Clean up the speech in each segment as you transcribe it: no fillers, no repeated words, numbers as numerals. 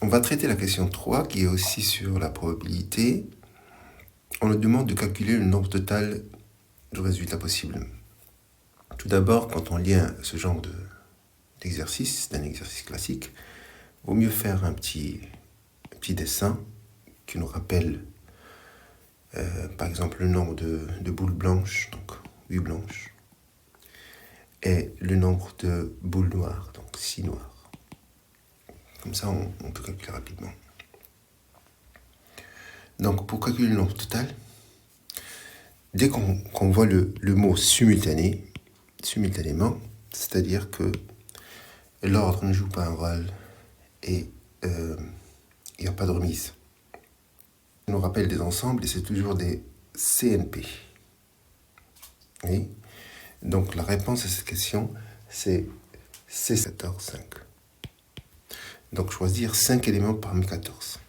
On va traiter la question 3 qui est aussi sur la probabilité. On nous demande de calculer le nombre total de résultats possibles. Tout d'abord, quand on lit ce genre d'exercice, d'un exercice classique, il vaut mieux faire un petit dessin qui nous rappelle, par exemple, le nombre de boules blanches, donc 8 blanches, et le nombre de boules noires, donc 6 noires. Comme ça, on peut calculer rapidement. Donc, pour calculer le nombre total, dès qu'on voit le mot simultanément, c'est-à-dire que l'ordre ne joue pas un rôle et il n'y a pas de remise. On nous rappelle des ensembles et c'est toujours des CNP. Oui. Donc la réponse à cette question, c'est C14, 5. Donc choisir 5 éléments parmi 14.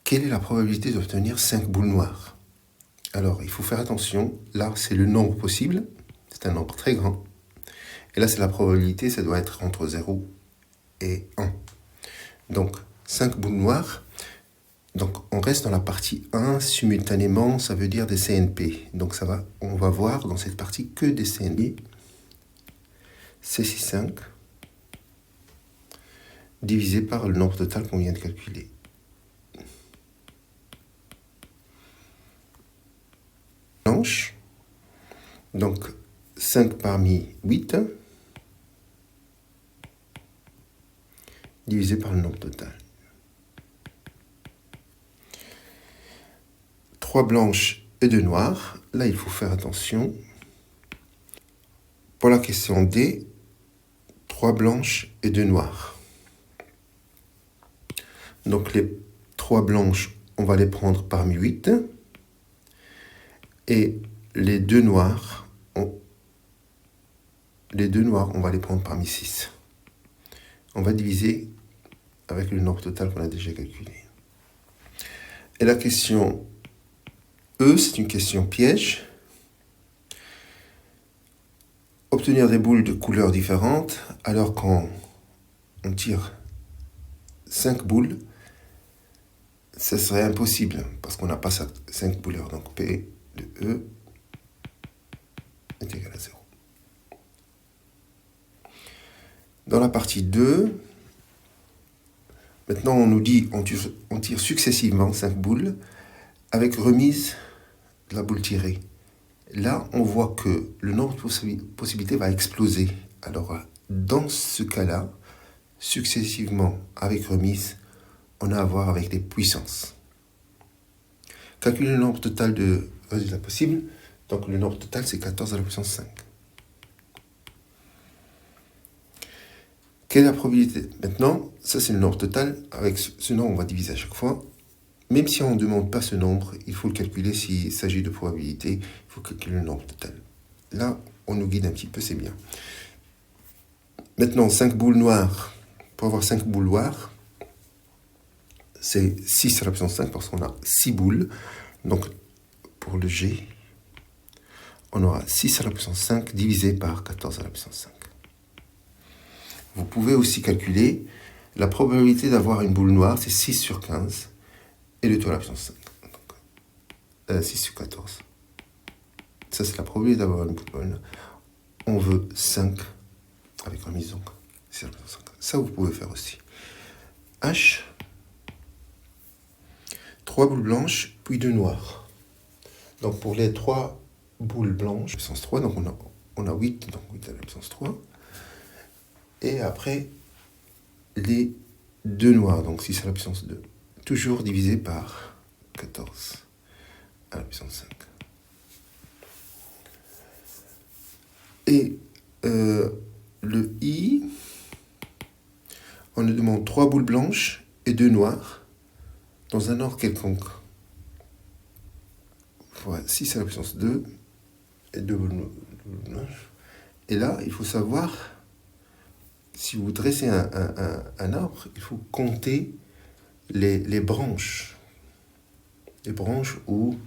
Quelle est la probabilité d'obtenir 5 boules noires? Alors, il faut faire attention. Là, c'est le nombre possible. C'est un nombre très grand. Et là, c'est la probabilité. Ça doit être entre 0 et 1. Donc, 5 boules noires. Donc, on reste dans la partie 1. Simultanément, ça veut dire des CNP. Donc, on va voir dans cette partie que des CNP. C6,5 divisé par le nombre total qu'on vient de calculer. Blanche. Donc, 5 parmi 8 divisé par le nombre total. 3 blanches et 2 noires. Là, il faut faire attention. Pour la question D, 3 blanches et 2 noires. Donc, les 3 blanches, on va les prendre parmi 8. Et les 2 noirs, on va les prendre parmi 6. On va diviser avec le nombre total qu'on a déjà calculé. Et la question E, c'est une question piège. Obtenir des boules de couleurs différentes, alors qu'on tire 5 boules, ce serait impossible, parce qu'on n'a pas 5 boules. Donc P de E est égal à 0. Dans la partie 2, maintenant on nous dit on tire successivement 5 boules avec remise de la boule tirée. Là, on voit que le nombre de possibilités va exploser. Alors, dans ce cas-là, successivement avec remise, on a à voir avec des puissances. Calculer le nombre total de résultats possibles. Donc, le nombre total, c'est 14 à la puissance 5. Quelle est la probabilité? Maintenant, ça c'est le nombre total. Avec ce nombre, on va diviser à chaque fois. Même si on ne demande pas ce nombre, il faut le calculer s'il s'agit de probabilité. Il faut calculer le nombre total. Là, on nous guide un petit peu, c'est bien. Maintenant, 5 boules noires. Pour avoir 5 boules noires, c'est 6 à la puissance 5 parce qu'on a 6 boules. Donc, pour le G, on aura 6 à la puissance 5 divisé par 14 à la puissance 5. Vous pouvez aussi calculer la probabilité d'avoir une boule noire, c'est 6 sur 15. Et le tout à la puissance 5. Donc, 6 sur 14. Ça, c'est la probabilité d'avoir une boule. On veut 5 avec remise, donc 6 à la puissance 5. Ça, vous pouvez faire aussi. H, 3 boules blanches, puis 2 noires. Donc, pour les 3 boules blanches, puissance 3, donc on a 8, donc 8 à la puissance 3. Et après, les 2 noirs, donc 6 à la puissance 2. Toujours divisé par 14 à la puissance 5. Et le I, on nous demande 3 boules blanches et 2 noires dans un ordre quelconque. Voilà, 6 à la puissance 2 et 2 boules blanches. Et là, il faut savoir, si vous dressez un arbre, il faut compter les branches. Les branches où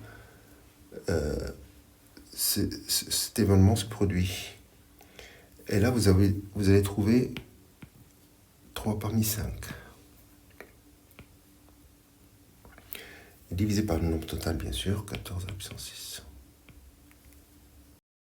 cet événement se produit. Et là, vous allez trouver 3 parmi 5. Divisé par le nombre total, bien sûr, 14 à la puissance 6.